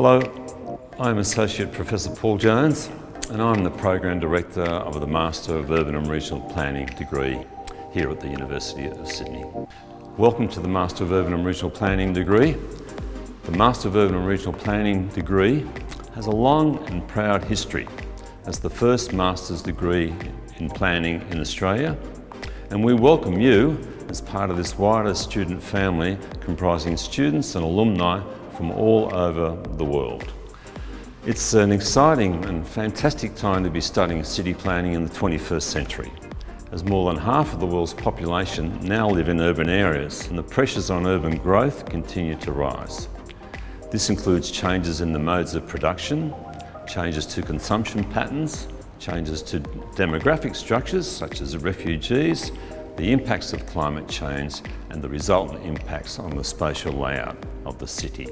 Hello, I'm Associate Professor Paul Jones and I'm the Program Director of the Master of Urban and Regional Planning degree here at the University of Sydney. Welcome to the Master of Urban and Regional Planning degree. The Master of Urban and Regional Planning degree has a long and proud history as the first master's degree in planning in Australia, and we welcome you as part of this wider student family comprising students and alumni from all over the world. It's an exciting and fantastic time to be studying city planning in the 21st century, as more than half of the world's population now live in urban areas and the pressures on urban growth continue to rise. This includes changes in the modes of production, changes to consumption patterns, changes to demographic structures such as refugees, the impacts of climate change and the resultant impacts on the spatial layout of the city.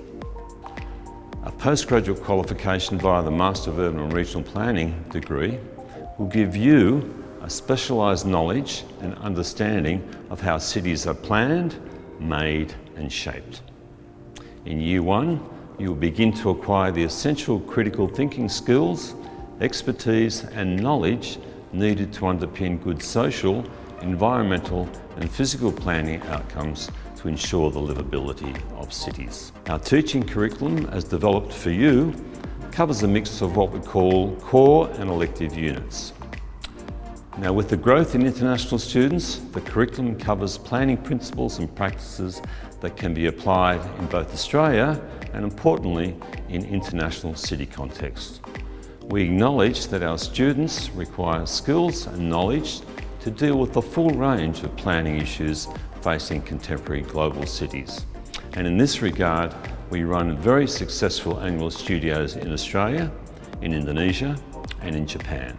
A postgraduate qualification via the Master of Urban and Regional Planning degree will give you a specialised knowledge and understanding of how cities are planned, made and shaped. In Year 1, you will begin to acquire the essential critical thinking skills, expertise and knowledge needed to underpin good social, environmental and physical planning outcomes to ensure the livability of cities. Our teaching curriculum, as developed for you, covers a mix of what we call core and elective units. Now, with the growth in international students, the curriculum covers planning principles and practices that can be applied in both Australia and, importantly, in international city contexts. We acknowledge that our students require skills and knowledge to deal with the full range of planning issues facing contemporary global cities. And in this regard, we run very successful annual studios in Australia, in Indonesia and in Japan.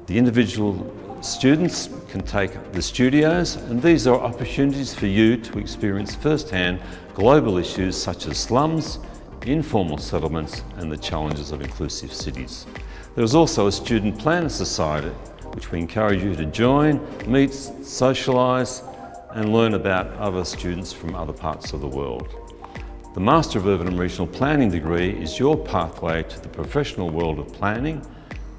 The individual students can take the studios, and these are opportunities for you to experience firsthand global issues such as slums, informal settlements and the challenges of inclusive cities. There is also a Student Planner Society which we encourage you to join, meet, socialise and learn about other students from other parts of the world. The Master of Urban and Regional Planning degree is your pathway to the professional world of planning,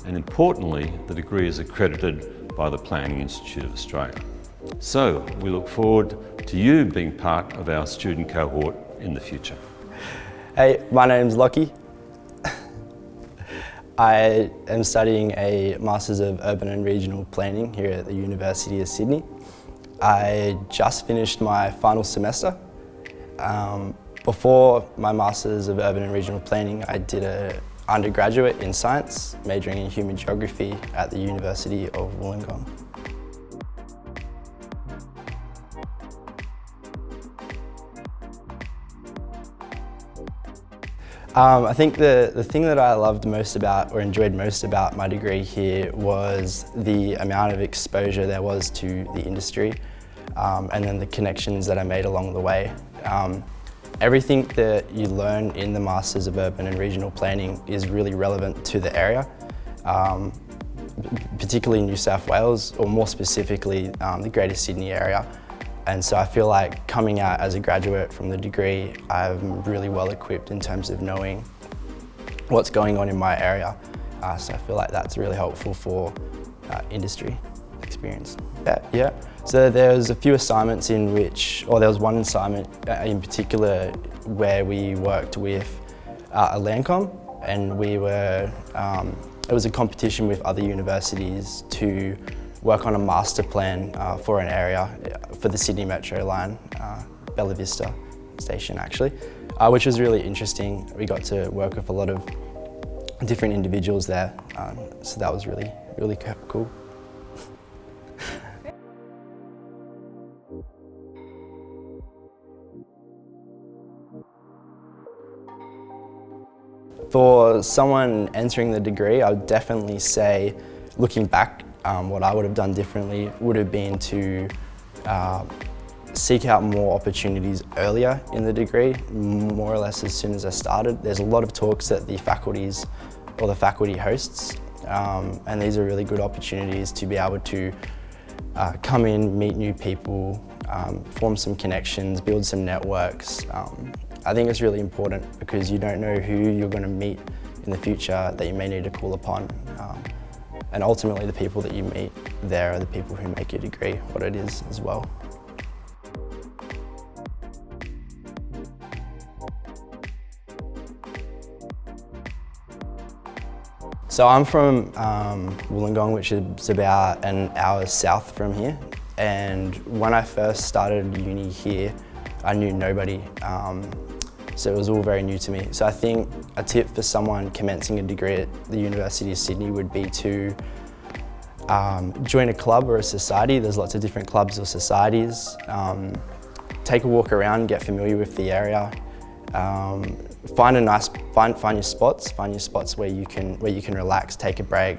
and importantly, the degree is accredited by the Planning Institute of Australia. So we look forward to you being part of our student cohort in the future. Hey, my name's Lockie. I am studying a Masters of Urban and Regional Planning here at the University of Sydney. I just finished my final semester. Before my Masters of Urban and Regional Planning, I did an undergraduate in science, majoring in human geography at the University of Wollongong. I think the thing that I loved most about, or enjoyed most about my degree here, was the amount of exposure there was to the industry and then the connections that I made along the way. Everything that you learn in the Masters of Urban and Regional Planning is really relevant to the area, particularly New South Wales, or more specifically the Greater Sydney area. And so I feel like coming out as a graduate from the degree, I'm really well equipped in terms of knowing what's going on in my area. So I feel like that's really helpful for industry experience. Yeah. So there was a few assignments in which, or there was one assignment in particular where we worked with a Landcom, and we were, it was a competition with other universities to work on a master plan for an area for the Sydney Metro line, Bella Vista station actually, which was really interesting. We got to work with a lot of different individuals there, so that was really cool. For someone entering the degree, I would definitely say, looking back, what I would have done differently would have been to seek out more opportunities earlier in the degree, more or less as soon as I started. There's a lot of talks that the faculties or the faculty hosts, and these are really good opportunities to be able to come in, meet new people, form some connections, build some networks, I think it's really important because you don't know who you're going to meet in the future that you may need to call upon. And ultimately the people that you meet there are the people who make your degree what it is as well. So I'm from Wollongong, which is about an hour south from here. And when I first started uni here, I knew nobody. So it was all very new to me. So I think a tip for someone commencing a degree at the University of Sydney would be to join a club or a society. There's lots of different clubs or societies. Take a walk around, get familiar with the area. Find your spots where you can relax, take a break.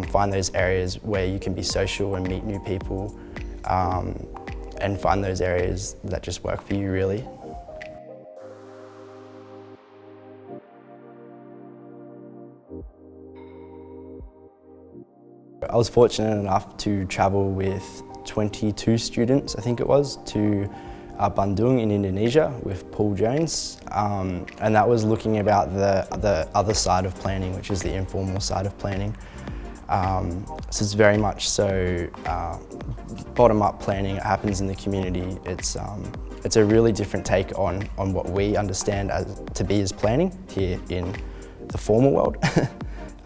Find those areas where you can be social and meet new people, and find those areas that just work for you really. I was fortunate enough to travel with 22 students, I think it was, to Bandung in Indonesia with Paul Jones, and that was looking about the other side of planning, which is the informal side of planning. So it's very much so bottom-up planning. It happens in the community. It's a really different take on what we understand to be as planning here in the formal world.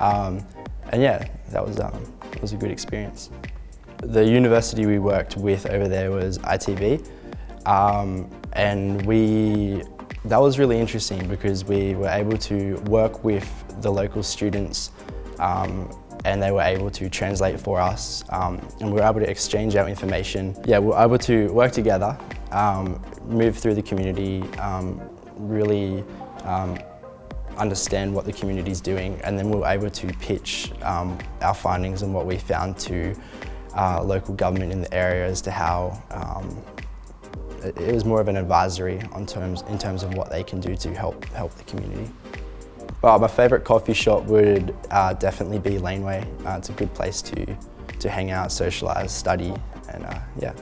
And yeah, that was a good experience. The university we worked with over there was ITV. And that was really interesting because we were able to work with the local students and they were able to translate for us, and we were able to exchange our information. Yeah, we were able to work together, move through the community, really understand what the community is doing, and then we were able to pitch our findings and what we found to local government in the area as to how it was more of an advisory in terms of what they can do to help the community. Well, my favourite coffee shop would definitely be Laneway. It's a good place to hang out, socialise, study, and yeah.